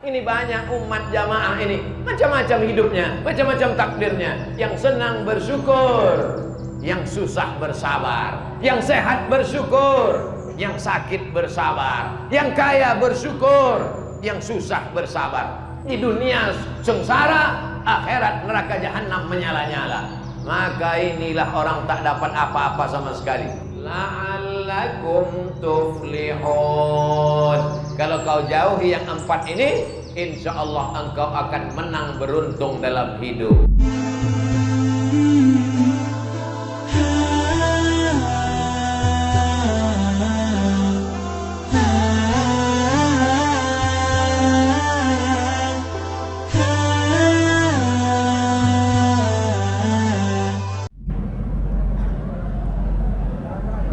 Ini banyak umat jamaah ini macam-macam hidupnya, macam-macam takdirnya. Yang senang bersyukur, yang susah bersabar, yang sehat bersyukur, yang sakit bersabar, yang kaya bersyukur, yang susah bersabar. Di dunia sengsara, akhirat neraka jahanam menyala-nyala. Maka inilah orang tak dapat apa-apa sama sekali. La'allakum tuflihun. Kalau kau jauhi yang empat ini, insya Allah engkau akan menang beruntung dalam hidup.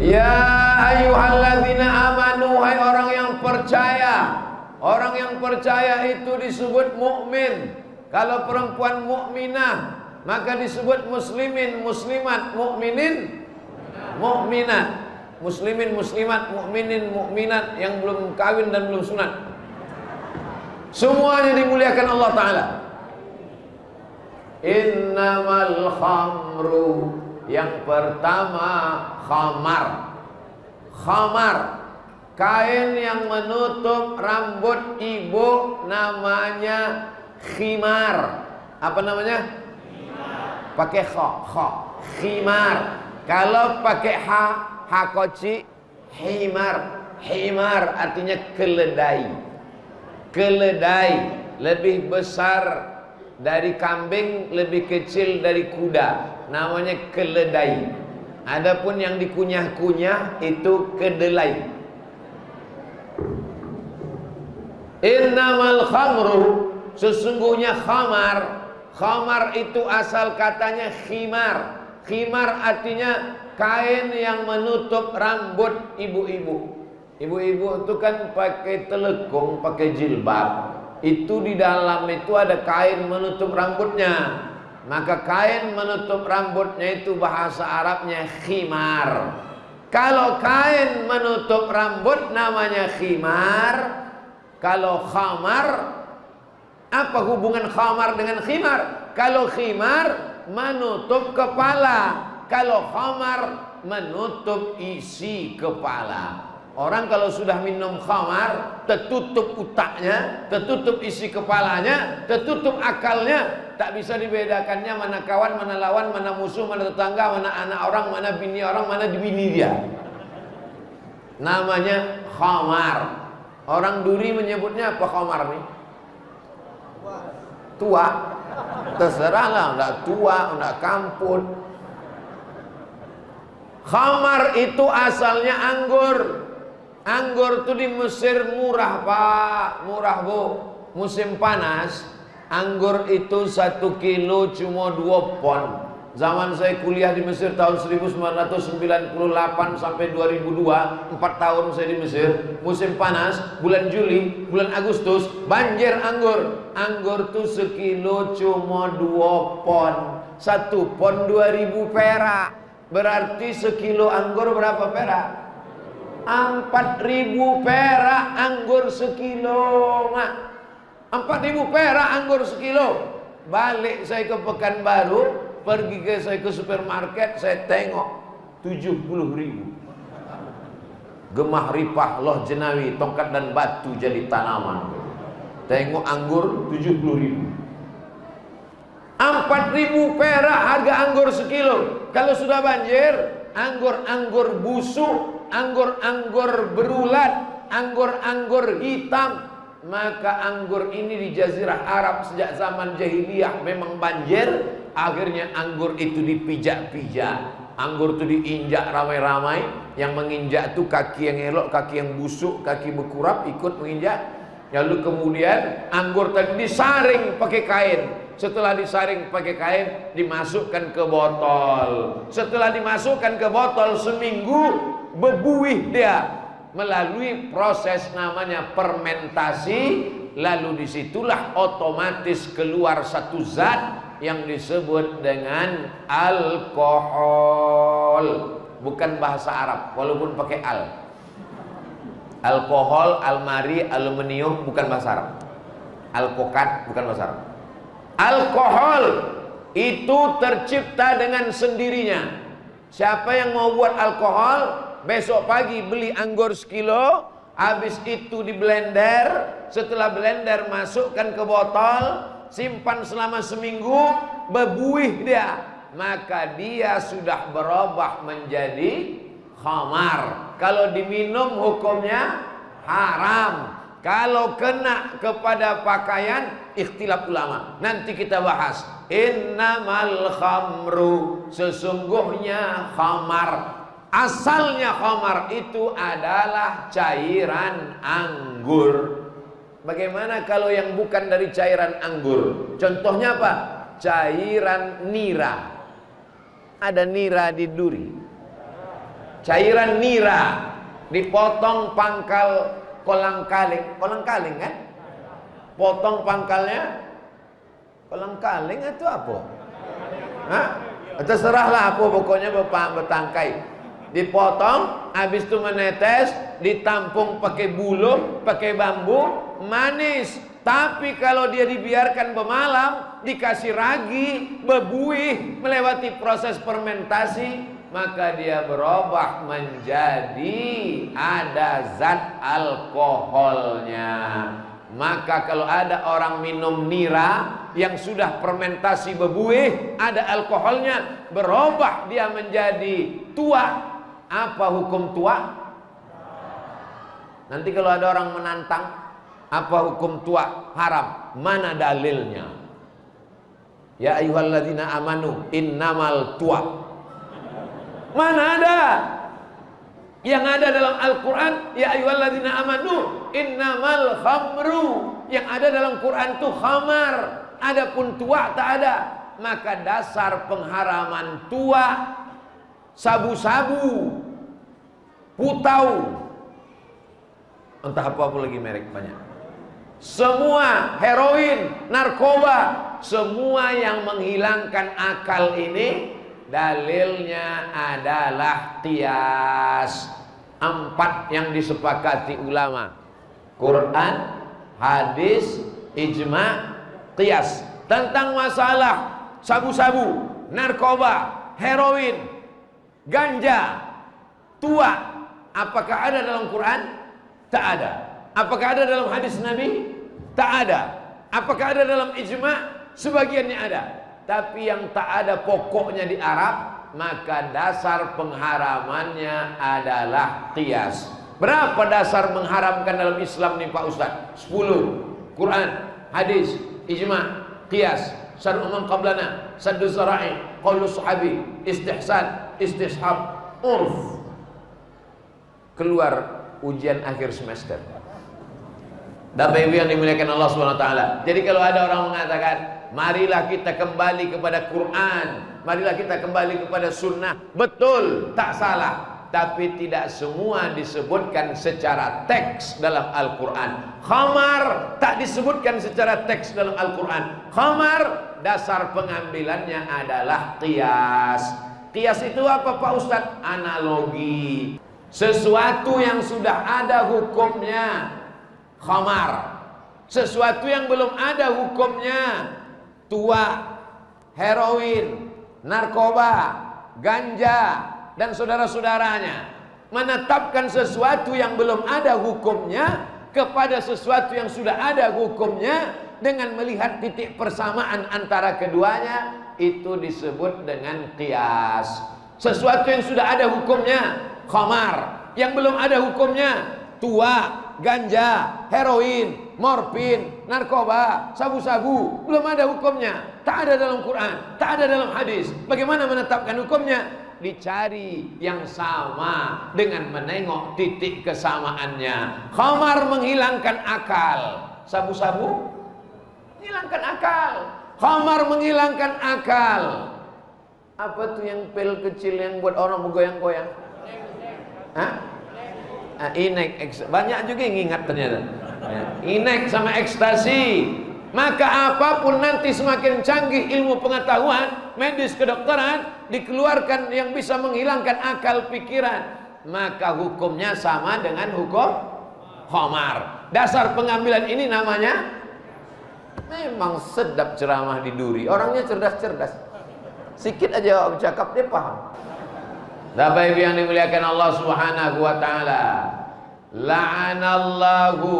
Ya ayyuhalladzina amanu, hai orang yang percaya. Orang yang percaya itu disebut mukmin. Kalau perempuan mukminah, maka disebut muslimin, muslimat, mukminin, mukminat. Muslimin, muslimat, mukminin, mukminat yang belum kawin dan belum sunat. Semuanya dimuliakan Allah Ta'ala. Innamal khamru, yang pertama khamar. Khamar, kain yang menutup rambut ibu namanya khimar. Apa namanya? Khimar. Pakai kha, khimar. Kalau pakai ha koci, himar. Himar artinya keledai. Keledai lebih besar dari kambing, lebih kecil dari kuda. Namanya keledai. Adapun yang dikunyah-kunyah itu kedelai. Innamal khamru, sesungguhnya khamar. Khamar itu asal katanya khimar. Khimar artinya kain yang menutup rambut ibu-ibu. Ibu-ibu itu kan pakai telekung, pakai jilbab. Itu di dalam itu ada kain menutup rambutnya. Maka kain menutup rambutnya itu bahasa Arabnya khimar. Kalau kain menutup rambut namanya khimar. Kalau khamar, apa hubungan khamar dengan khimar? Kalau khimar menutup kepala, kalau khamar menutup isi kepala. Orang kalau sudah minum khamar, tertutup otaknya, tertutup isi kepalanya, tertutup akalnya. Tak bisa dibedakannya mana kawan, mana lawan, mana musuh, mana tetangga, mana anak orang, mana bini orang, mana bini dia. Namanya khamar. Orang duri menyebutnya apa khamar nih? Tua. Terserahlah, enggak tua, enggak kamput. Khamar itu asalnya anggur. Anggur itu di Mesir murah, Pak, murah, Bu. Musim panas, anggur itu 1 kilo cuma 2 pon. Zaman saya kuliah di Mesir tahun 1998 sampai 2002, 4 tahun saya di Mesir. Musim panas, bulan Juli, bulan Agustus, banjir anggur. Anggur itu sekilo cuma 2 pon. 1 pon 2000 perak. Berarti sekilo anggur berapa perak? 4000 perak anggur sekilo. 4000 perak anggur sekilo. Balik saya ke Pekanbaru, pergi saya ke supermarket, saya tengok 70.000. Gemah ripah loh jenawi, tongkat dan batu jadi tanaman. Tengok anggur 70.000. 4000 perak harga anggur sekilo. Kalau sudah banjir, anggur-anggur busuk, anggur-anggur berulat, anggur-anggur hitam. Maka anggur ini di Jazirah Arab sejak zaman jahiliyah memang banjir. Akhirnya anggur itu dipijak-pijak. Anggur itu diinjak ramai-ramai. Yang menginjak itu kaki yang elok, kaki yang busuk, kaki berkurap ikut menginjak. Lalu kemudian anggur tadi disaring pakai kain. Setelah disaring pakai kain, dimasukkan ke botol. Setelah dimasukkan ke botol seminggu, bebuih dia melalui proses namanya fermentasi. Lalu disitulah otomatis keluar satu zat yang disebut dengan alkohol. Bukan bahasa Arab, walaupun pakai al. Alkohol, almari, aluminium bukan bahasa Arab. Alkokat bukan bahasa Arab. Alkohol itu tercipta dengan sendirinya. Siapa yang mau buat alkohol, besok pagi beli anggur sekilo, habis itu di blender, setelah blender masukkan ke botol, simpan selama seminggu, berbuih dia, maka dia sudah berubah menjadi khamar. Kalau diminum hukumnya haram. Kalau kena kepada pakaian, ikhtilaf ulama. Nanti kita bahas. Innamal khamru, sesungguhnya khamar, asalnya khamar itu adalah cairan anggur. Bagaimana kalau yang bukan dari cairan anggur? Contohnya apa? Cairan nira. Ada nira di duri. Cairan nira dipotong pangkal kolang-kaling. Kolang-kaling kan? Potong pangkalnya kolang-kaling itu apa? Hah? Terserahlah apa, pokoknya bertangkai. Dipotong, habis itu menetes, ditampung pakai buluh, pakai bambu, manis. Tapi kalau dia dibiarkan bermalam, dikasih ragi, berbuih, melewati proses fermentasi, maka dia berubah menjadi ada zat alkoholnya. Maka kalau ada orang minum nira yang sudah fermentasi berbuih, ada alkoholnya, berubah dia menjadi tua. Apa hukum tua? Nanti kalau ada orang menantang, apa hukum tua? Haram. Mana dalilnya? Ya ayyuhalladzina amanu innamal tua. Mana ada? Yang ada dalam Al-Quran, ya ayyuhalladzina amanu innamal khamru. Yang ada dalam Quran itu khamar. Adapun tua tak ada. Maka dasar pengharaman tua, sabu-sabu, putau, entah apa lagi merek banyak, semua heroin, narkoba, semua yang menghilangkan akal ini, dalilnya adalah qiyas. 4 yang disepakati ulama: Quran, hadis, ijma, qiyas. Tentang masalah sabu-sabu, narkoba, heroin, ganja, tua, apakah ada dalam Quran? Tak ada. Apakah ada dalam hadis Nabi? Tak ada. Apakah ada dalam ijma? Sebagiannya ada. Tapi yang tak ada pokoknya di Arab, maka dasar pengharamannya adalah qiyas. Berapa dasar mengharamkan dalam Islam nih Pak Ustaz? 10. Quran, hadis, ijma, qiyas, syar'u man qablana, saddu zara'i, qaulu sahabi, istihsan, istishab, urf. Keluar ujian akhir semester. Bapak Ibu yang dimuliakan Allah SWT. Jadi kalau ada orang mengatakan, marilah kita kembali kepada Quran, marilah kita kembali kepada sunnah, betul, tak salah. Tapi tidak semua disebutkan secara teks dalam Al-Quran. Khamar tak disebutkan secara teks dalam Al-Quran. Khamar dasar pengambilannya adalah qiyas. Qiyas itu apa Pak Ustadz? Analogi. Sesuatu yang sudah ada hukumnya khamar, sesuatu yang belum ada hukumnya tua, heroin, narkoba, ganja, dan saudara-saudaranya. Menetapkan sesuatu yang belum ada hukumnya kepada sesuatu yang sudah ada hukumnya dengan melihat titik persamaan antara keduanya, itu disebut dengan qiyas. Sesuatu yang sudah ada hukumnya khamar, yang belum ada hukumnya tua, ganja, heroin, morfin, narkoba, sabu-sabu, belum ada hukumnya, tak ada dalam Quran, tak ada dalam hadis. Bagaimana menetapkan hukumnya? Dicari yang sama dengan menengok titik kesamaannya. Khamar menghilangkan akal, sabu-sabu menghilangkan akal, khamar menghilangkan akal. Apa tuh yang pil kecil yang buat orang bergoyang-goyang? Hah? Inek, banyak juga yang ingat ternyata. Inek sama ekstasi. Maka apapun nanti semakin canggih ilmu pengetahuan, medis, kedokteran, dikeluarkan yang bisa menghilangkan akal pikiran, maka hukumnya sama dengan hukum khamar. Dasar pengambilan ini namanya Memang sedap ceramah di duri. Orangnya cerdas-cerdas. Sikit aja bercakap dia paham. Bapak Ibu yang dimuliakan Allah Subhanahu wa taala. La'anallahu,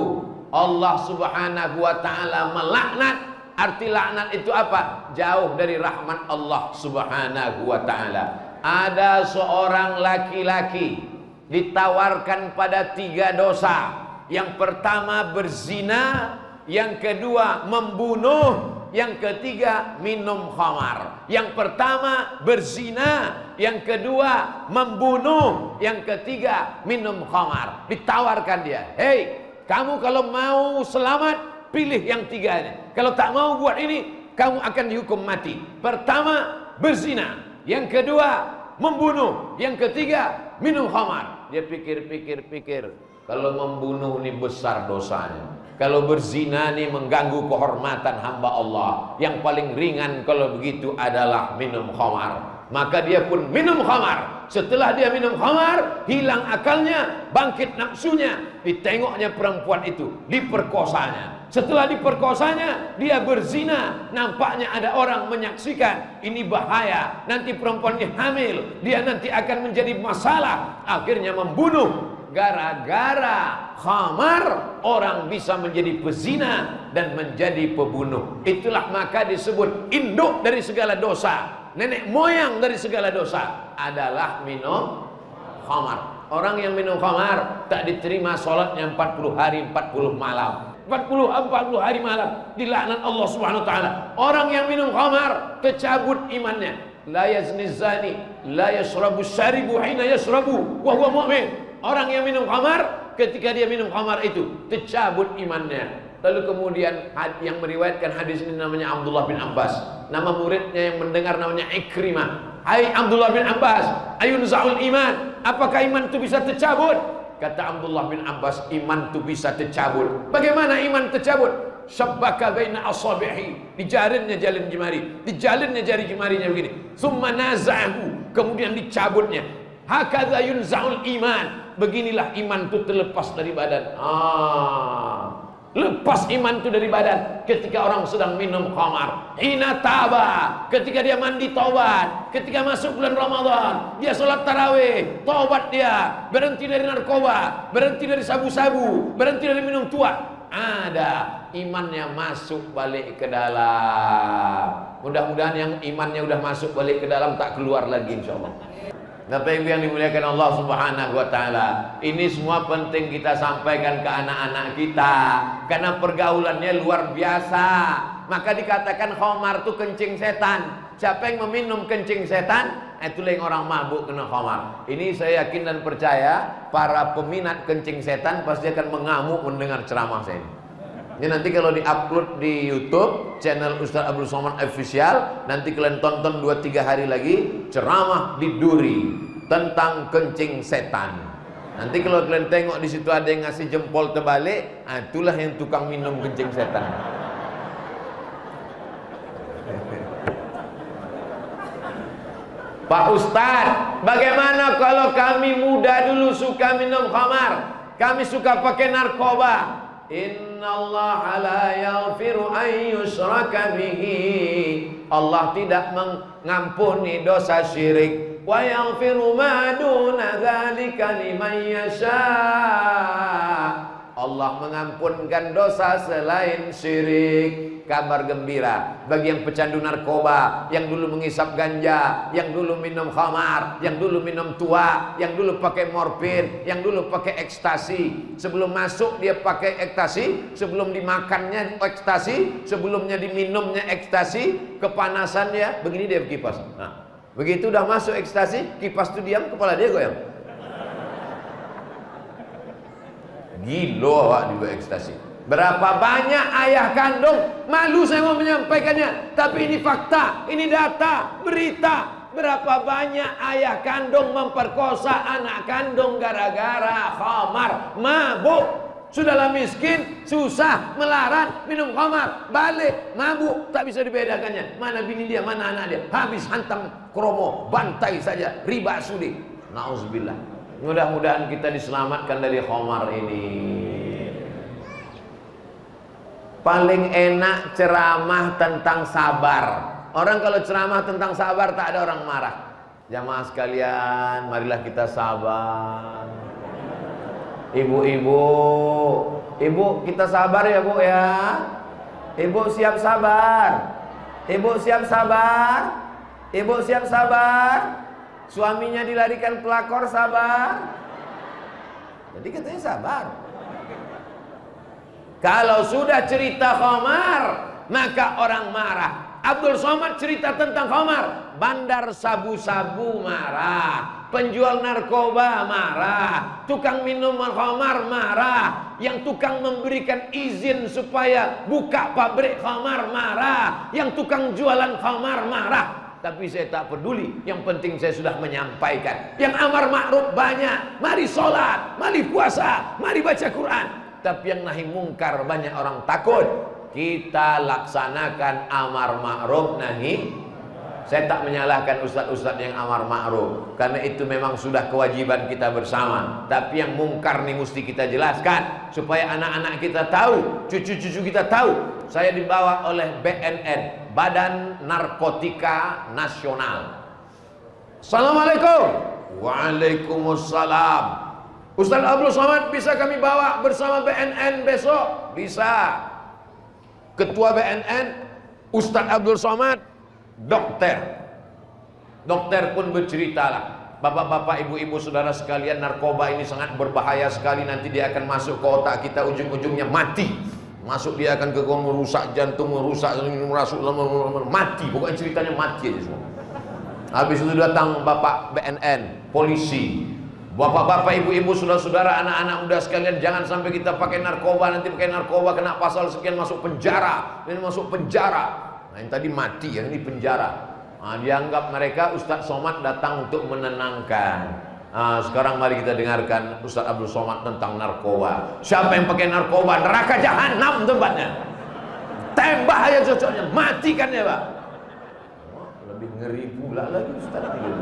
Allah Subhanahu wa taala melaknat. Arti laknat itu apa? Jauh dari rahmat Allah Subhanahu wa taala. Ada seorang laki-laki ditawarkan pada 3 dosa. Yang pertama berzina, yang kedua membunuh, yang ketiga minum khamar. Yang pertama berzina, yang kedua membunuh, yang ketiga minum khamar. Ditawarkan dia, hei, kamu kalau mau selamat pilih yang 3 ini. Kalau tak mau buat ini, kamu akan dihukum mati. Pertama berzina, yang kedua membunuh, yang ketiga minum khamar. Dia pikir-pikir, kalau membunuh ini besar dosanya. Kalau berzina ini mengganggu kehormatan hamba Allah. Yang paling ringan kalau begitu adalah minum khamar. Maka dia pun minum khamar. Setelah dia minum khamar, hilang akalnya, bangkit nafsunya. Ditengoknya perempuan itu, diperkosanya. Setelah diperkosanya, dia berzina. Nampaknya ada orang menyaksikan. Ini bahaya. Nanti perempuan ini hamil. Dia nanti akan menjadi masalah. Akhirnya membunuh. Gara-gara khamar, orang bisa menjadi pezina dan menjadi pembunuh. Itulah maka disebut induk dari segala dosa, nenek moyang dari segala dosa adalah minum khamar. Orang yang minum khamar tak diterima sholatnya 40 hari 40 malam. 40 hari malam dilaknat Allah Subhanahu wa taala. Orang yang minum khamar tercabut imannya. La yazni zani, la yashrabu syaribu hina yashrabu wa huwa mu'min. Orang yang minum khamar, ketika dia minum khamar itu tercabut imannya. Lalu kemudian yang meriwayatkan hadis ini namanya Abdullah bin Abbas. Nama muridnya yang mendengar namanya Ikrimah. Hai Abdullah bin Abbas, ayunza'ul iman, apakah iman itu bisa tercabut? Kata Abdullah bin Abbas, iman itu bisa tercabut. Bagaimana iman tercabut? Syabbaka baina asabihi, dijalinnya jari jemari, dijalinnya jari jemarinya begini. Summa naza'ahu, kemudian dicabutnya. Hakadza yunza'ul iman. Beginilah iman itu terlepas dari badan. Lepas iman itu dari badan ketika orang sedang minum khamar. Hina taba, ketika dia mandi taubat. Ketika masuk bulan Ramadan, dia sholat tarawih, taubat dia, berhenti dari narkoba, berhenti dari sabu-sabu, berhenti dari minum tua. Ada imannya masuk balik ke dalam. Mudah-mudahan yang imannya udah masuk balik ke dalam tak keluar lagi insyaallah. Bapak Ibu yang dimuliakan Allah Subhanahu wa taala, ini semua penting kita sampaikan ke anak-anak kita karena pergaulannya luar biasa. Maka dikatakan khamar itu kencing setan. Siapa yang meminum kencing setan, itulah yang orang mabuk kena khamar. Ini saya yakin dan percaya para peminat kencing setan pasti akan mengamuk mendengar ceramah saya ini. Ini nanti kalau di-upload di YouTube channel Ustaz Abdul Somad Official, nanti kalian tonton 2-3 hari lagi ceramah di Duri tentang kencing setan. Nanti kalau kalian tengok di situ ada yang ngasih jempol terbalik, itulah yang tukang minum kencing setan. Pak Ustadz, bagaimana kalau kami muda dulu suka minum khamar, kami suka pakai narkoba? Innallaha la yaghfiru an yushraka bihi. Allah tidak mengampuni dosa syirik. Wa yaghfiru ma duna dzalika liman yasha. Allah mengampunkan dosa selain syirik. Kabar gembira bagi yang pecandu narkoba, yang dulu mengisap ganja, yang dulu minum khamar, yang dulu minum tua, yang dulu pakai morfin, yang dulu pakai ekstasi. Sebelum masuk dia pakai ekstasi, sebelum dimakannya ekstasi, sebelumnya diminumnya ekstasi, kepanasannya begini dia kipas. Nah, begitu udah masuk ekstasi, kipas itu diam, kepala dia goyang. Gila awak juga ekstasi. Berapa banyak ayah kandung, malu saya mau menyampaikannya, tapi ini fakta, ini data, berita. Berapa banyak ayah kandung memperkosa anak kandung gara-gara khamar, mabuk. Sudahlah miskin, susah, melarat, minum khamar, balik, mabuk, tak bisa dibedakannya. Mana bini dia, mana anak dia, habis hantam kromo, bantai saja, riba sudi. Nauzubillah. Mudah-mudahan kita diselamatkan dari khamar ini. Paling enak ceramah tentang sabar. Orang kalau ceramah tentang sabar tak ada orang marah. Jamaah sekalian, marilah kita sabar. Ibu-ibu, ibu kita sabar ya bu ya. Ibu siap sabar. Ibu siap sabar. Ibu siap sabar. Suaminya dilarikan pelakor, sabar. Jadi katanya sabar. Kalau sudah cerita khamar, maka orang marah. Abdul Somad cerita tentang khamar. Bandar sabu-sabu marah. Penjual narkoba marah. Tukang minuman khamar marah. Yang tukang memberikan izin supaya buka pabrik khamar marah. Yang tukang jualan khamar marah. Tapi saya tak peduli. Yang penting saya sudah menyampaikan. Yang amar ma'ruf banyak. Mari sholat, mari puasa, mari baca Quran. Tapi yang nahi mungkar banyak orang takut. Kita laksanakan amar ma'ruf nahi. Saya tak menyalahkan ustaz-ustaz yang amar ma'ruf, karena itu memang sudah kewajiban kita bersama. Tapi yang mungkar nih mesti kita jelaskan supaya anak-anak kita tahu, cucu-cucu kita tahu. Saya dibawa oleh BNN, Badan Narkotika Nasional. Assalamualaikum. Waalaikumsalam. Ustaz Abdul Somad bisa kami bawa bersama BNN besok? Bisa. Ketua BNN Ustaz Abdul Somad, dokter. Dokter pun berceritalah, bapak-bapak, ibu-ibu, saudara sekalian, narkoba ini sangat berbahaya sekali. Nanti dia akan masuk ke otak kita, ujung-ujungnya mati. Masuk dia akan ke merusak jantung, merusak mati. Bukan ceritanya mati aja semua. Habis itu datang bapak BNN, polisi. Bapak-bapak, ibu-ibu, saudara-saudara, anak-anak muda sekalian, jangan sampai kita pakai narkoba. Nanti pakai narkoba kena pasal sekian, masuk penjara. Ini masuk penjara. Nah, yang tadi mati, yang ini penjara. Nah, dianggap mereka Ustaz Somad datang untuk menenangkan. Nah, sekarang mari kita dengarkan Ustaz Abdul Somad tentang narkoba. Siapa yang pakai narkoba, neraka jahanam tempatnya. Tembak aja cocoknya, matikan ya Pak. Oh, lebih ngeri pula lagi Ustaz gitu.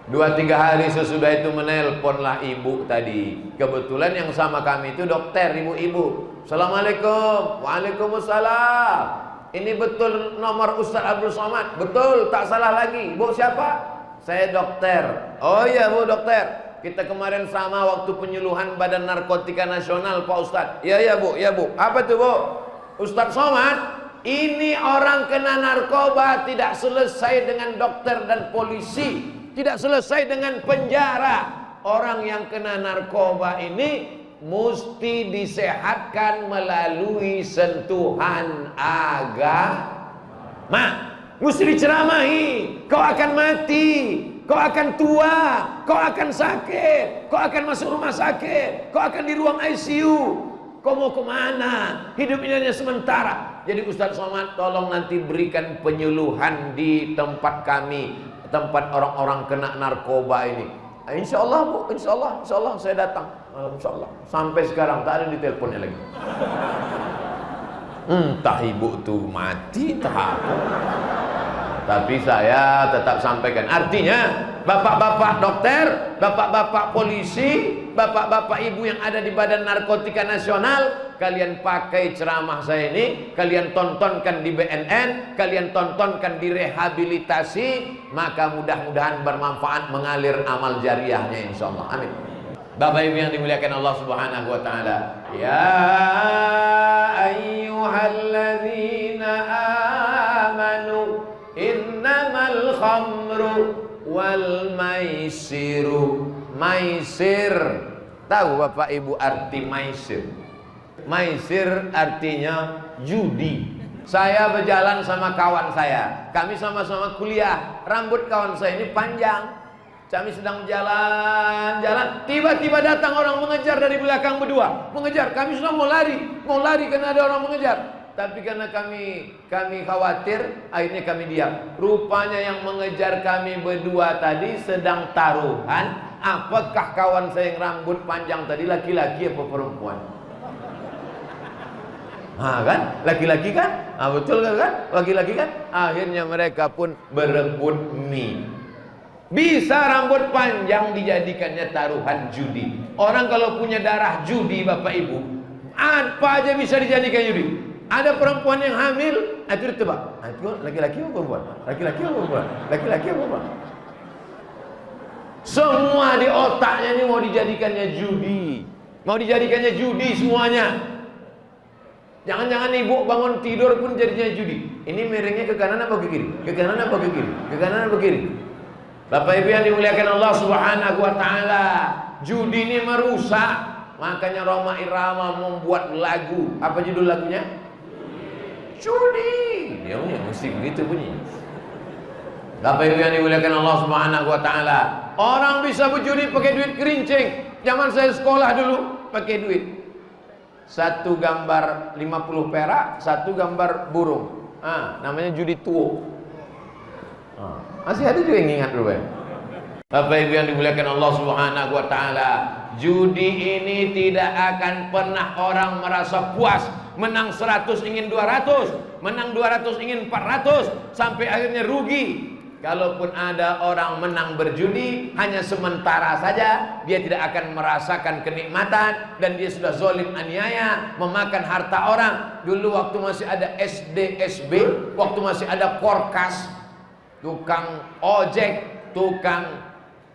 2-3 hari sesudah itu menelponlah ibu tadi. Kebetulan yang sama kami itu dokter, ibu-ibu. Assalamualaikum. Waalaikumsalam. Ini betul nomor Ustaz Abdul Somad? Betul, tak salah lagi. Bu siapa? Saya dokter. Oh iya bu dokter. Kita kemarin sama waktu penyuluhan Badan Narkotika Nasional Pak Ustaz. Iya bu, ya bu. Apa tuh bu? Ustaz Somad, ini orang kena narkoba tidak selesai dengan dokter dan polisi. Tidak selesai dengan penjara. Orang yang kena narkoba ini mesti disehatkan melalui sentuhan agama. Mesti diceramahi. Kau akan mati, kau akan tua, kau akan sakit, kau akan masuk rumah sakit, kau akan di ruang ICU. Kau mau kemana? Hidup ini hanya sementara. Jadi Ustaz Somad tolong nanti berikan penyuluhan di tempat kami, tempat orang-orang kena narkoba ini. Insya Allah bu, insya Allah saya datang. Insya Allah. Sampai sekarang tak ada di teleponnya lagi. Entah ibu tuh mati, entah apa. Tapi saya tetap sampaikan. Artinya bapak-bapak dokter, bapak-bapak polisi, bapak-bapak ibu yang ada di Badan Narkotika Nasional, kalian pakai ceramah saya ini, kalian tontonkan di BNN, kalian tontonkan di rehabilitasi, maka mudah-mudahan bermanfaat, mengalir amal jariahnya insyaallah. Amin. Bapak Ibu yang dimuliakan Allah Subhanahu wa taala. Ya ayyuhalladzina amanu innamal khamru wal maisiru. Maisir, tahu Bapak Ibu arti maisir? Maisir artinya judi. Saya berjalan sama kawan saya, kami sama-sama kuliah. Rambut kawan saya ini panjang. Kami sedang jalan-jalan, tiba-tiba datang orang mengejar dari belakang berdua. Mengejar, kami sudah mau lari karena ada orang mengejar. Tapi karena kami khawatir, akhirnya kami diam. Rupanya yang mengejar kami berdua tadi sedang taruhan. Apakah kawan saya yang rambut panjang tadi laki-laki apa perempuan? Nah kan, laki-laki kan? Ah, betul kan? Laki-laki kan? Akhirnya mereka pun berebut mie. Bisa rambut panjang dijadikannya taruhan judi. Orang kalau punya darah judi Bapak Ibu, Apa aja bisa dijadikan judi. Ada perempuan yang hamil, itu ditebak. Itu laki-laki atau perempuan? Laki-laki atau perempuan? Laki-laki atau perempuan? Semua di otaknya ini mau dijadikannya judi. Mau dijadikannya judi semuanya. Jangan-jangan ibu bangun tidur pun jadinya judi. Ini miringnya ke kanan apa ke kiri? Ke kanan apa ke kiri? Ke kanan apa ke kiri? Bapak Ibu yang dimuliakan Allah Subhanahu wa taala, judi ini merusak. Makanya Roma Irama membuat lagu. Apa judul lagunya? Judi. Dia punya musik begitu bunyi. Bapak Ibu yang dimuliakan Allah Subhanahu wa taala, orang bisa berjudi pakai duit kerincing. Zaman saya sekolah dulu pakai duit. Satu gambar 50 perak, satu gambar burung. Namanya judi tuo. Masih ada juga yang ingat dulu ya. Bapak Ibu yang dimuliakan Allah Subhanahu wa taala, judi ini tidak akan pernah orang merasa puas. Menang 100 ingin 200, menang 200 ingin 400, sampai akhirnya rugi. Kalaupun ada orang menang berjudi, hanya sementara saja, dia tidak akan merasakan kenikmatan, dan dia sudah zalim aniaya, memakan harta orang. Dulu waktu masih ada SD, SB, waktu masih ada Korkas, tukang ojek, tukang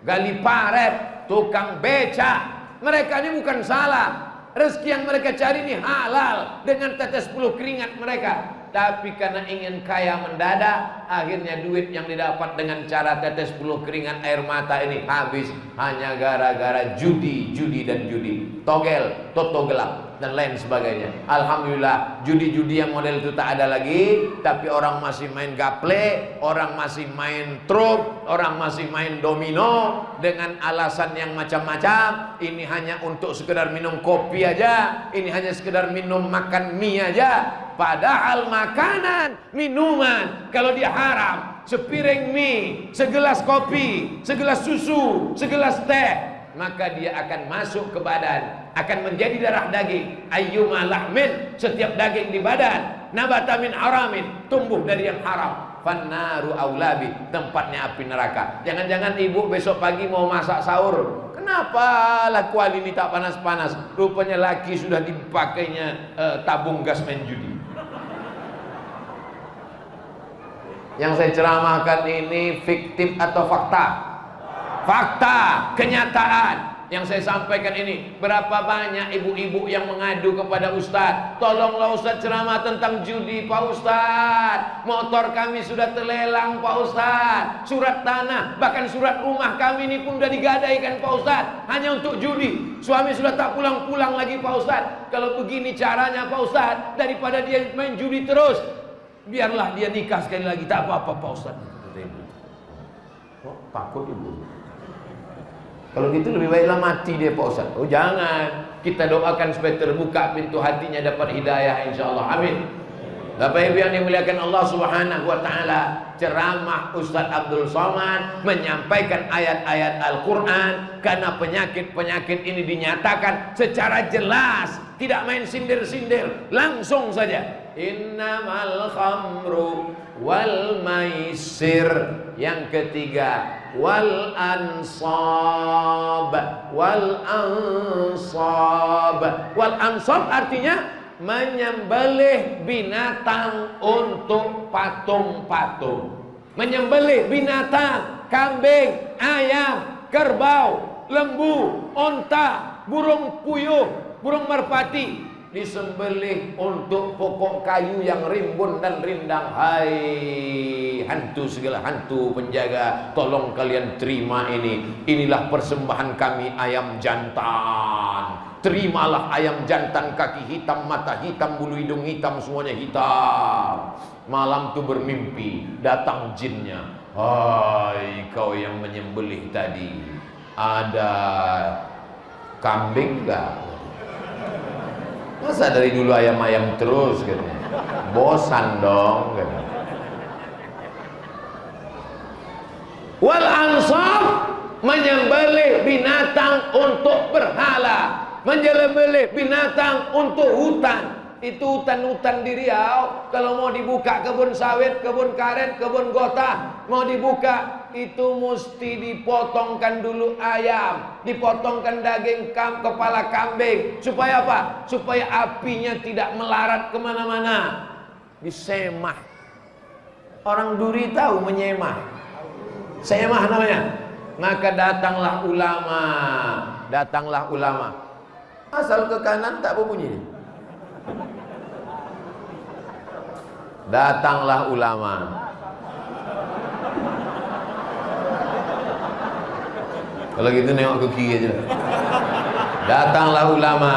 gali paret, tukang beca, mereka ini bukan salah. Rezeki yang mereka cari ini halal dengan tetes bulu keringat mereka. Tapi karena ingin kaya mendadak, akhirnya duit yang didapat dengan cara tetes bulu keringat air mata ini habis hanya gara-gara judi, judi dan judi. Togel, toto gelap dan lain sebagainya. Alhamdulillah judi-judi yang model itu tak ada lagi. Tapi orang masih main gaple, orang masih main truk, orang masih main domino dengan alasan yang macam-macam. Ini hanya untuk sekedar minum kopi aja, ini hanya sekedar minum makan mie aja. Padahal makanan, minuman, kalau dia haram, sepiring mie, segelas kopi, segelas susu, segelas teh, maka dia akan masuk ke badan, akan menjadi darah daging. Ayyuma lahmin, setiap daging di badan, nabata min haramin, tumbuh dari yang haram. Fannaru aulabi, tempatnya api neraka. Jangan-jangan ibu besok pagi mau masak sahur, kenapa laku ini tak panas-panas? Rupanya laki sudah dipakainya tabung gas main judi. Yang saya ceramahkan ini fiktif atau fakta? Fakta, kenyataan. Yang saya sampaikan ini, berapa banyak ibu-ibu yang mengadu kepada Ustadz, tolonglah Ustadz ceramah tentang judi Pak Ustadz. Motor kami sudah terlelang Pak Ustadz, surat tanah, bahkan surat rumah kami ini pun sudah digadaikan Pak Ustadz, hanya untuk judi. Suami sudah tak pulang-pulang lagi Pak Ustadz. Kalau begini caranya Pak Ustadz, daripada dia main judi terus, biarlah dia nikah sekali lagi, tak apa-apa Pak Ustadz. Oh, takut ibu. Kalau gitu lebih baiklah mati dia Pak Ustadz. Oh jangan, kita doakan supaya terbuka pintu hatinya, dapat hidayah insyaAllah. Amin. Bapak Ibu yang dimuliakan Allah Subhanahu wa taala, ceramah Ustadz Abdul Somad menyampaikan ayat-ayat Al-Quran, karena penyakit-penyakit ini dinyatakan secara jelas, tidak main sindir-sindir, langsung saja. Innamal khamru wal maisir. Yang ketiga, wal ansab. Wal ansab. Wal ansab artinya menyembelih binatang untuk patung-patung. Menyembelih binatang, kambing, ayam, kerbau, lembu, onta, burung puyuh, burung merpati, disembelih untuk pokok kayu yang rimbun dan rindang. Hai hantu, segala hantu penjaga, tolong kalian terima ini. Inilah persembahan kami ayam jantan. Terimalah ayam jantan, kaki hitam, mata hitam, bulu hidung hitam, semuanya hitam. Malam tu bermimpi, datang jinnya. Hai kau yang menyembelih tadi, ada kambing enggak? Masa dari dulu ayam-ayam terus katanya? Bosan dong katanya. Wal ansab, menyembelih binatang untuk berhala, menyembelih binatang untuk hutan. Itu hutan-hutan di Riau. Kalau mau dibuka kebun sawit, kebun karet, kebun gota, mau dibuka, itu mesti dipotongkan dulu ayam, dipotongkan daging kepala kambing. Supaya apa? Supaya apinya tidak melarat kemana-mana. Disemah. Orang Duri tahu menyemah. Semah namanya. Maka datanglah ulama. Datanglah ulama. Asal ke kanan tak berbunyi. Datanglah ulama. Kalau gitu nengok ke kiri aja. Datanglah ulama.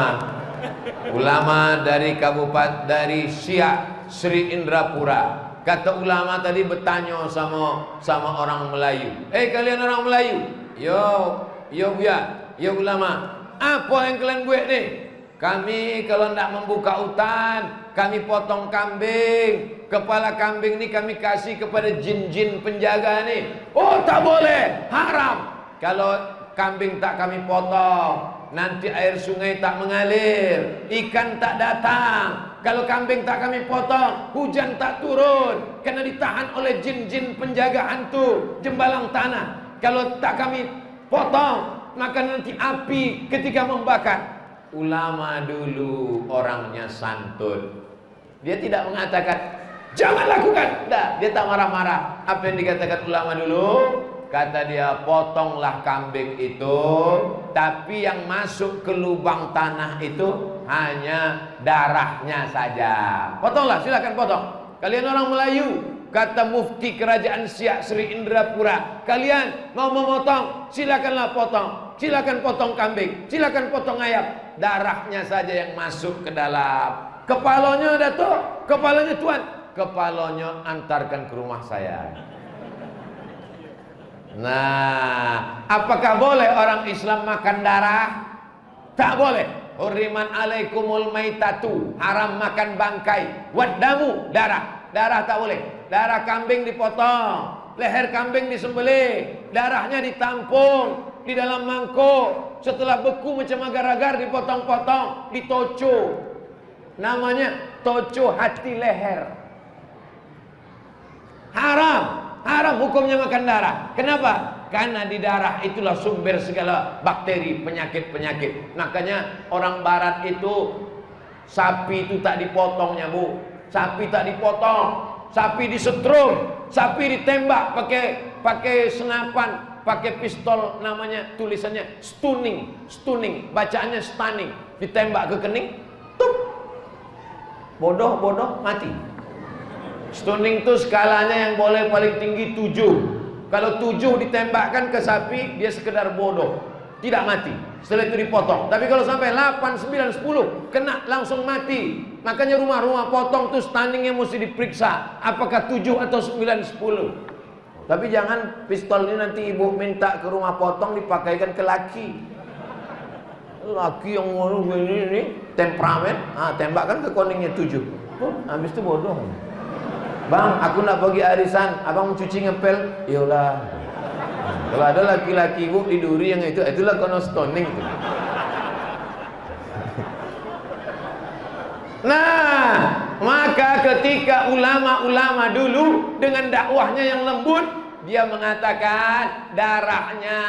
Ulama dari kabupaten, dari Siak Sri Indrapura. Kata ulama tadi bertanya sama orang Melayu. Kalian orang Melayu? Yo buya, yo ulama. Apa yang kalian buat nih? Kami kalau tidak membuka hutan, kami potong kambing. Kepala kambing ini kami kasih kepada jin-jin penjaga nih. Oh, tak boleh, haram. Kalau kambing tak kami potong, nanti air sungai tak mengalir, ikan tak datang. Kalau kambing tak kami potong, hujan tak turun, karena ditahan oleh jin-jin penjaga hantu jembalang tanah. Kalau tak kami potong, maka nanti api ketika membakar. Ulama dulu orangnya santun. Dia tidak mengatakan jangan lakukan. Tidak, dia tak marah-marah. Apa yang dikatakan ulama dulu? Kata dia, potonglah kambing itu, tapi yang masuk ke lubang tanah itu hanya darahnya saja. Potonglah, silakan potong. Kalian orang Melayu, kata mufti kerajaan Siak Sri Indrapura, kalian mau memotong, silakanlah potong. Silakan potong kambing, silakan potong ayam. Darahnya saja yang masuk ke dalam. Kepalanya Datuk, kepalanya Tuan, kepalanya antarkan ke rumah saya. Nah, apakah boleh orang Islam makan darah? Tak boleh. Hurriman alaikumul maitatu, haram makan bangkai. Waddamu, darah. Darah tak boleh. Darah kambing dipotong, leher kambing disembelih, darahnya ditampung di dalam mangkuk. Setelah beku macam agar-agar dipotong-potong, ditoco. Namanya toco hati leher. Haram. Haram hukumnya makan darah. Kenapa? Karena di darah itulah sumber segala bakteri, penyakit-penyakit. Makanya orang barat itu, sapi itu tak dipotongnya bu. Sapi tak dipotong, sapi disetrum, sapi ditembak pakai senapan, pakai pistol, namanya tulisannya stunning, bacaannya stunning. Ditembak ke kening, tup, bodoh mati. Stunning itu skalanya yang boleh paling tinggi 7. Kalau 7 ditembakkan ke sapi, dia sekedar bodoh, tidak mati. Setelah itu dipotong. Tapi kalau sampai 8, 9, 10 kena langsung mati. Makanya rumah-rumah potong tuh stunningnya mesti diperiksa, apakah 7 atau 9, 10. Tapi jangan pistol ini nanti ibu minta ke rumah potong dipakaikan ke laki. Laki yang mau ini temperamen, tembakkan ke koningnya 7. Habis itu bodoh. Bang, aku nak pergi arisan, abang mencuci ngepel. Iyalah. Kalau ada laki-laki ibu di Duri yang itulah kono stoning itu. Nah, maka ketika ulama-ulama dulu dengan dakwahnya yang lembut, dia mengatakan darahnya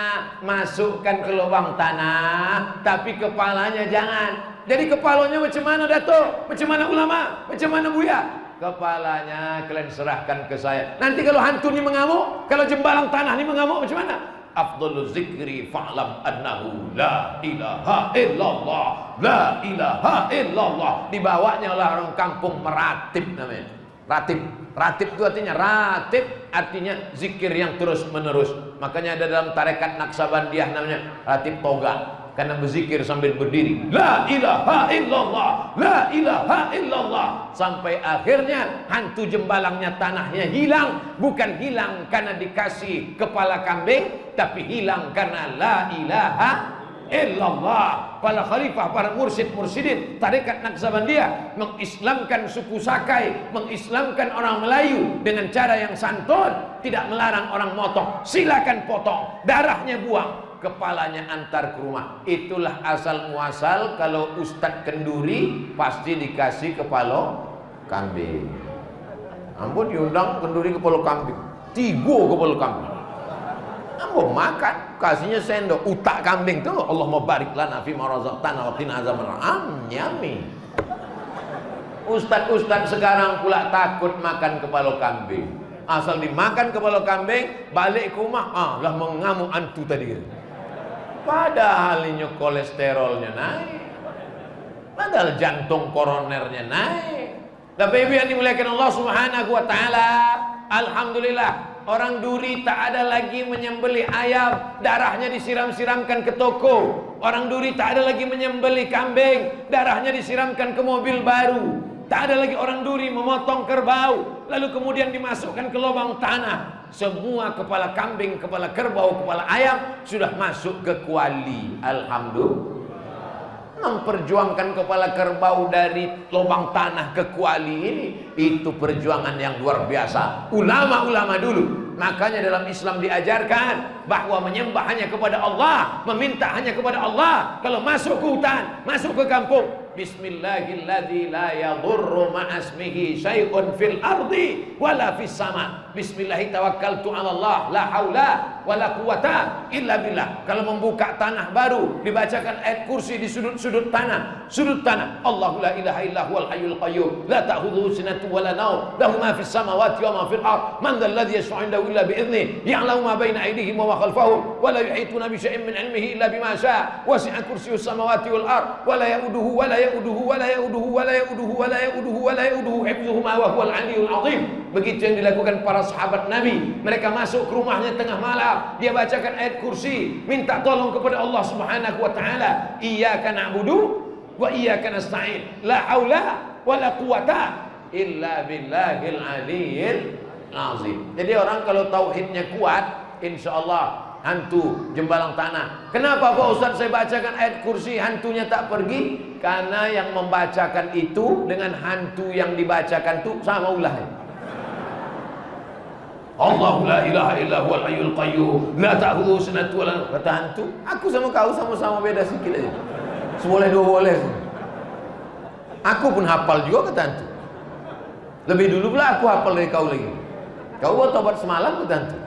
masukkan ke lubang tanah, tapi kepalanya jangan. Jadi kepalanya macam mana Datuk? Macam mana ulama? Macam mana Buya? Kepalanya kalian serahkan ke saya. Nanti kalau hantu ni mengamuk, kalau jembalang tanah ni mengamuk, macam mana? Afdhalul zikri fa'lam annahu la ilaha illallah, la ilaha illallah. Dibawanya oleh orang kampung meratib namanya. Ratib itu artinya zikir yang terus menerus. Makanya ada dalam tarekat Naksabandiyah namanya ratib toga. Karena berzikir sambil berdiri, la ilaha illallah, la ilaha illallah, sampai akhirnya hantu jembalangnya tanahnya hilang. Bukan hilang karena dikasih kepala kambing, tapi hilang karena la ilaha illallah. Para khalifah, para mursyid-mursyidin tarekat Naksabandiyah mengislamkan suku Sakai, mengislamkan orang Melayu dengan cara yang santun, tidak melarang orang motong. Silakan potong, darahnya buang, kepalanya antar ke rumah. Itulah asal muasal kalau Ustadz kenduri pasti dikasih kepala kambing. Ampun diundang kenduri kepala kambing, 3 kepala kambing. Ampun makan, kasihnya sendok, utak kambing tuh. Allahumma barik lana fi ma razaqtana wa qina azabannar. Nyami. Ustadz sekarang pula takut makan kepala kambing. Asal dimakan kepala kambing, balik ke rumah, lah mengamuk antu tadi gitu. Padahal ini kolesterolnya naik, padahal jantung koronernya naik. Tapi ibu yang dimuliakan Allah Subhanahu wa taala, alhamdulillah orang Duri tak ada lagi menyembelih ayam, darahnya disiram-siramkan ke toko. Orang Duri tak ada lagi menyembelih kambing, darahnya disiramkan ke mobil baru. Tak ada lagi orang Duri memotong kerbau lalu kemudian dimasukkan ke lubang tanah. Semua kepala kambing, kepala kerbau, kepala ayam sudah masuk ke kuali. Alhamdulillah. Memperjuangkan kepala kerbau dari lubang tanah ke kuali ini, itu perjuangan yang luar biasa. Ulama-ulama dulu, makanya dalam Islam diajarkan bahwa menyembah hanya kepada Allah, meminta hanya kepada Allah. Kalau masuk ke hutan, masuk ke kampung, Bismillahilladzi la yadurru ma'asmihi syai'un fil ardi wala fis sama. Bismillahi tawakkaltu 'ala Allah, la haula wala quwata illa billah. Kalau membuka tanah baru, dibacakan ayat kursi di sudut-sudut tanah. Sudut tanah, Allahu la ilaha illa huwal hayyul qayyum, la ta'khudhuhu sinatun wala nawm, lahu ma fis samawati wa ma fil ard. Man dzal ladzi yashfa'u 'indahu illa bi idzni, ya'lamu ma baina aydihim wa ma khalfahum, wa la yuhituna bi syai'in min 'ilmihi illa bima syaa. Wasi'a kursiyyus samawati wal ard, wa la ya'uduhu wa la ya'uduhu wa la ya'uduhu wa la ya'uduhu wa la ya'uduhu wa la ya'uduhu hifdzuhuma wa huwal 'aliyyul 'azim. Begitu yang dilakukan para sahabat Nabi. Mereka masuk ke rumahnya tengah malam, dia bacakan ayat kursi, minta tolong kepada Allah Subhanahu wa taala. Iyyaka na'budu wa iyyaka nasta'in, la haula wa la quwata illa billahil 'aliyyil 'azim. Jadi orang kalau tauhidnya kuat, insyaallah hantu jembalang tanah. Kenapa Pak Ustaz saya bacakan ayat kursi hantunya tak pergi? Karena yang membacakan itu dengan hantu yang dibacakan itu sama ulahnya. Allahu la ilaha illa huwal hayyul qayyum, la ta'khudhuhu sinatun wa la nawm. Kata hantu, aku sama kau sama-sama beda sikit aja. Seboleh dua boleh. Aku pun hafal juga kata hantu. Lebih dulu pula aku hafal dari kau lagi. Kau buat tobat semalam kata hantu.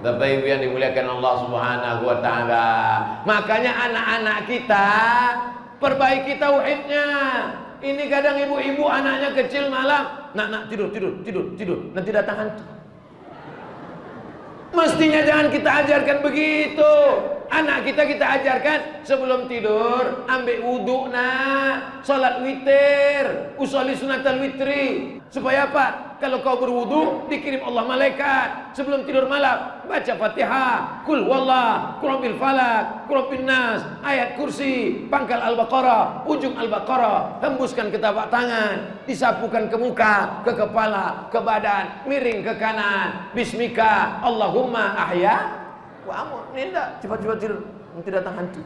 Bapak Ibu yang dimuliakan Allah Subhanahu wa taala. Makanya anak-anak kita perbaiki tauhidnya. Ini kadang ibu-ibu anaknya kecil malam, nak tidur, nanti datang hantu. Mestinya jangan kita ajarkan begitu. Anak kita ajarkan sebelum tidur ambil wudhu salat witir, usolli sunatal witri. Supaya apa? Kalau kau berwudu dikirim Allah malaikat. Sebelum tidur malam baca Fatihah, Qul huwallah, Qul rabbil falaq, Qul rabbin nas, ayat kursi, pangkal Al-Baqarah, ujung Al-Baqarah, hembuskan ke tapak tangan, disapukan ke muka, ke kepala, ke badan, miring ke kanan. Bismika Allahumma ahya wa amut. Nindak cepat-cepat tidur, nanti datang hantu.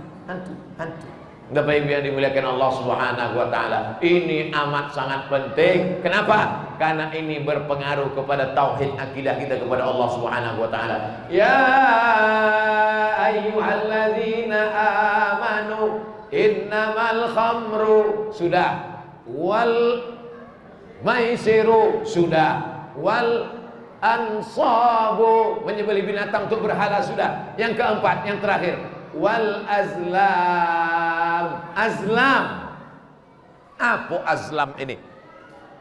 Bapak Ibu yang dimuliakan Allah Subhanahu wa taala, ini amat sangat penting. Kenapa? Karena ini berpengaruh kepada tauhid akidah kita kepada Allah Subhanahu wa taala. Ya ayyuhalladzina amanu innamal khamru sudah, wal maisiru sudah, wal ansabu menyembelih binatang untuk berhala sudah. Yang keempat, yang terakhir, wal azlam. Apa azlam ini?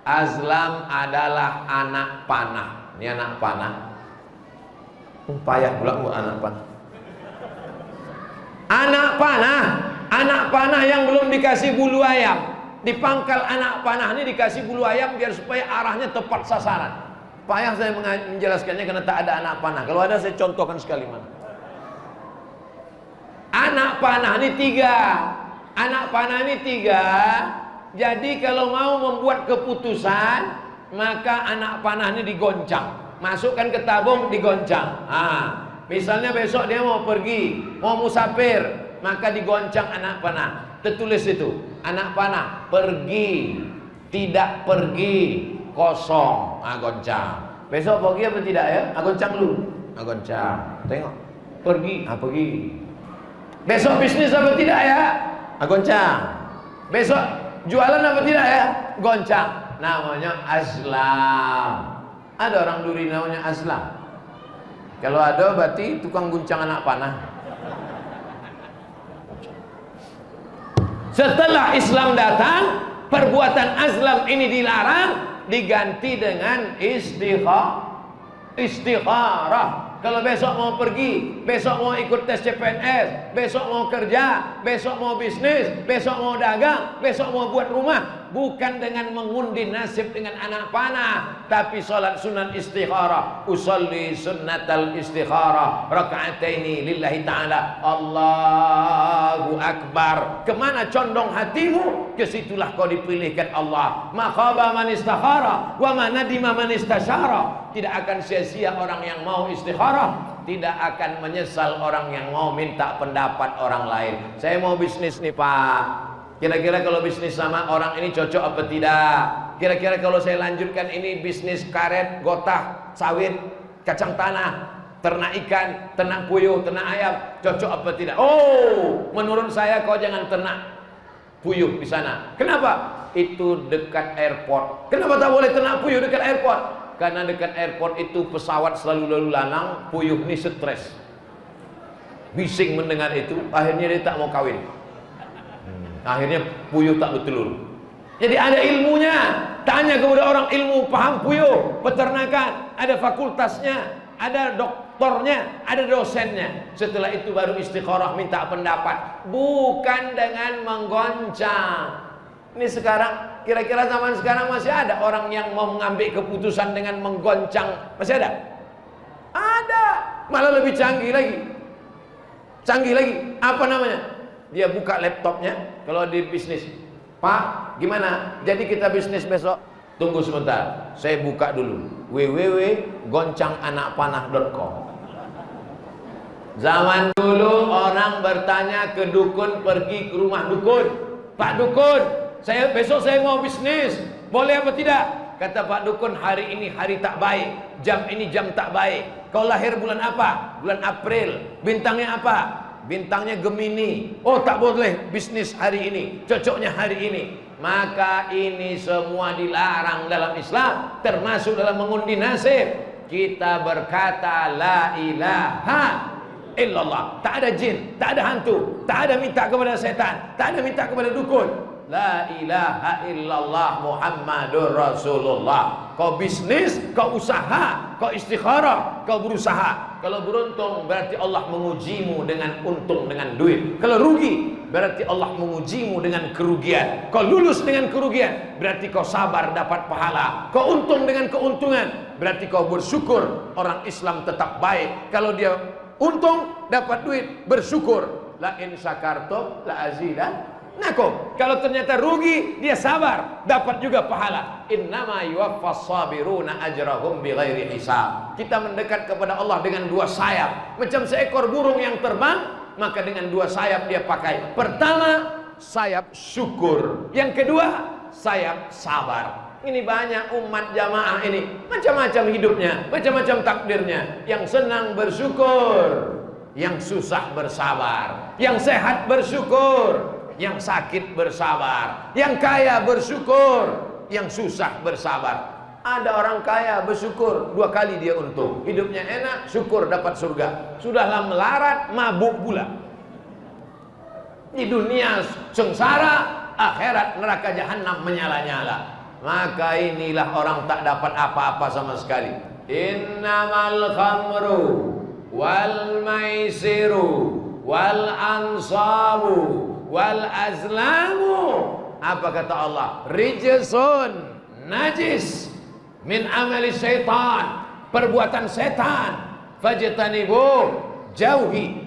Azlam adalah anak panah. Ini anak panah. Payah pula anak panah. Anak panah yang belum dikasih bulu ayam. Di pangkal anak panah ini dikasih bulu ayam biar supaya arahnya tepat sasaran. Payah saya menjelaskannya karena tak ada anak panah. Kalau ada saya contohkan sekali mana. Anak panah ini 3. Anak panah ini 3. Jadi kalau mau membuat keputusan, maka anak panah ini digoncang. Masukkan ke tabung, digoncang. Misalnya besok dia mau pergi, mau musafir, maka digoncang anak panah. Tertulis itu, anak panah pergi, tidak pergi, kosong. Goncang. Besok pergi apa tidak ya? Goncang dulu. Goncang. Tengok. Pergi. Pergi. Besok bisnis apa tidak ya? Goncang. Besok jualan apa tidak ya? Goncang. Namanya azlam. Ada orang Duri namanya azlam. Kalau ada berarti tukang guncang anak panah. Setelah Islam datang, perbuatan azlam ini dilarang, diganti dengan istikharah. Kalau besok mau pergi, besok mau ikut tes CPNS, besok mau kerja, besok mau bisnis, besok mau dagang, besok mau buat rumah, bukan dengan mengundi nasib dengan anak panah, tapi salat sunat istikharah. Usolli sunnatal istikharah raka'ataini lillahi ta'ala. Allahu Akbar. Kemana condong hatimu, kesitulah kau dipilihkan Allah. Ma khaba man istakhara wa ma nadima man istasyara. Tidak akan sia-sia orang yang mau istikharah, tidak akan menyesal orang yang mau minta pendapat orang lain. Saya mau bisnis nih Pak, kira-kira kalau bisnis sama orang ini cocok apa tidak? Kira-kira kalau saya lanjutkan ini bisnis karet, gotah, sawit, kacang tanah, ternak ikan, ternak puyuh, ternak ayam, cocok apa tidak? Oh, menurut saya kau jangan ternak puyuh di sana. Kenapa? Itu dekat airport. Kenapa tak boleh ternak puyuh dekat airport? Karena dekat airport itu pesawat selalu lalu lalang, puyuh ini stres, bising mendengar itu, akhirnya dia tak mau kawin. Akhirnya puyuh tak bertelur. Jadi ada ilmunya. Tanya kepada orang ilmu paham puyuh, peternakan, ada fakultasnya, ada doktornya, ada dosennya. Setelah itu baru istikharah, minta pendapat, bukan dengan menggoncang. Ini sekarang, kira-kira zaman sekarang masih ada orang yang mau mengambil keputusan dengan menggoncang? Masih ada? Ada. Malah lebih canggih lagi. Canggih lagi. Apa namanya? Dia buka laptopnya kalau di bisnis. Pak, gimana? Jadi kita bisnis besok? Tunggu sebentar, saya buka dulu www.goncanganakpanah.com. Zaman dulu orang bertanya ke dukun, pergi ke rumah dukun. Pak dukun, besok saya mau bisnis, boleh apa tidak? Kata Pak dukun, hari ini hari tak baik, jam ini jam tak baik. Kau lahir bulan apa? Bulan April. Bintangnya apa? Bintangnya Gemini. Oh, tak boleh bisnis hari ini, cocoknya hari ini. Maka ini semua dilarang dalam Islam, termasuk dalam mengundi nasib. Kita berkata la ilaha illallah. Tak ada jin, tak ada hantu, tak ada minta kepada setan, tak ada minta kepada dukun. La ilaha illallah Muhammadur Rasulullah. Kau bisnis, kau usaha, kau istikharah, kau berusaha. Kalau beruntung berarti Allah mengujimu dengan untung, dengan duit. Kalau rugi berarti Allah mengujimu dengan kerugian. Kau lulus dengan kerugian berarti kau sabar dapat pahala. Kau untung dengan keuntungan berarti kau bersyukur. Orang Islam tetap baik. Kalau dia untung dapat duit, bersyukur. La in syakartum la azidannakum. Kalau ternyata rugi, dia sabar, dapat juga pahala. Innama yuwaffas sabiruna ajrahum bighairi hisab. Kita mendekat kepada Allah dengan dua sayap, macam seekor burung yang terbang, maka dengan dua sayap dia pakai. Pertama, sayap syukur. Yang kedua, sayap sabar. Ini banyak umat jamaah ini, macam-macam hidupnya, macam-macam takdirnya. Yang senang bersyukur, yang susah bersabar, yang sehat bersyukur, yang sakit bersabar, yang kaya bersyukur, yang susah bersabar. Ada orang kaya bersyukur, 2 kali dia untung, hidupnya enak, syukur dapat surga. Sudahlah melarat, mabuk pula. Di dunia sengsara, akhirat neraka jahanam menyala-nyala. Maka inilah orang tak dapat apa-apa sama sekali. Innamal khamru wal maisiru wal ansabu wal azlamu. Apa kata Allah? Rijsun, najis, min amali syaitan, perbuatan setan. Fajtanibu, jauhi.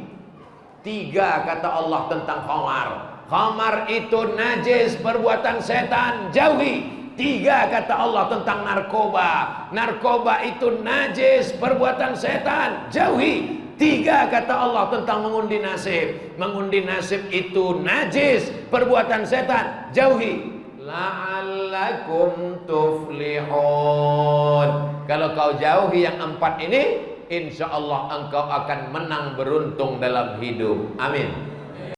3 kata Allah tentang khamar. Khamar itu najis, perbuatan setan, jauhi. 3 kata Allah tentang narkoba. Narkoba itu najis, perbuatan setan, jauhi. 3 kata Allah tentang mengundi nasib. Mengundi nasib itu najis, perbuatan setan, jauhi. La'allakum tuflihun. Kalau kau jauhi yang 4 ini, insya Allah engkau akan menang beruntung dalam hidup. Amin.